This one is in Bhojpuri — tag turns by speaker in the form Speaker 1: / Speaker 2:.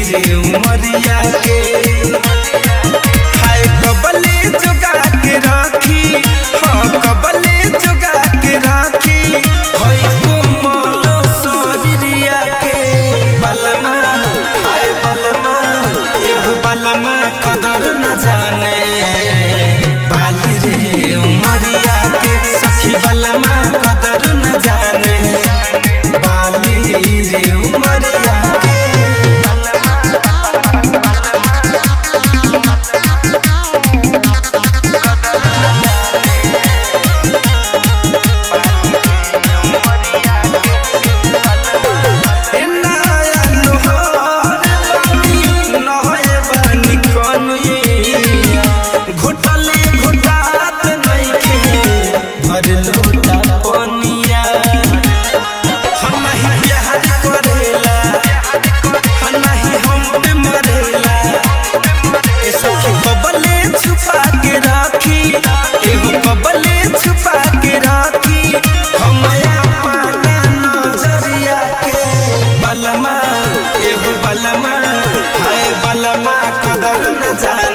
Speaker 1: रे उमरिया के हाय कबले जुगा के राखी हाँ कबले जुगा के राखी हाय कोमल शरीरिया के बलमा हाय बलमा एगो बलमा कदर न जाने बाली रे उमरिया के सखी बलमा कदर न जाने बाली रे उमरिया के बलमा हाय बलमा कदर न जाने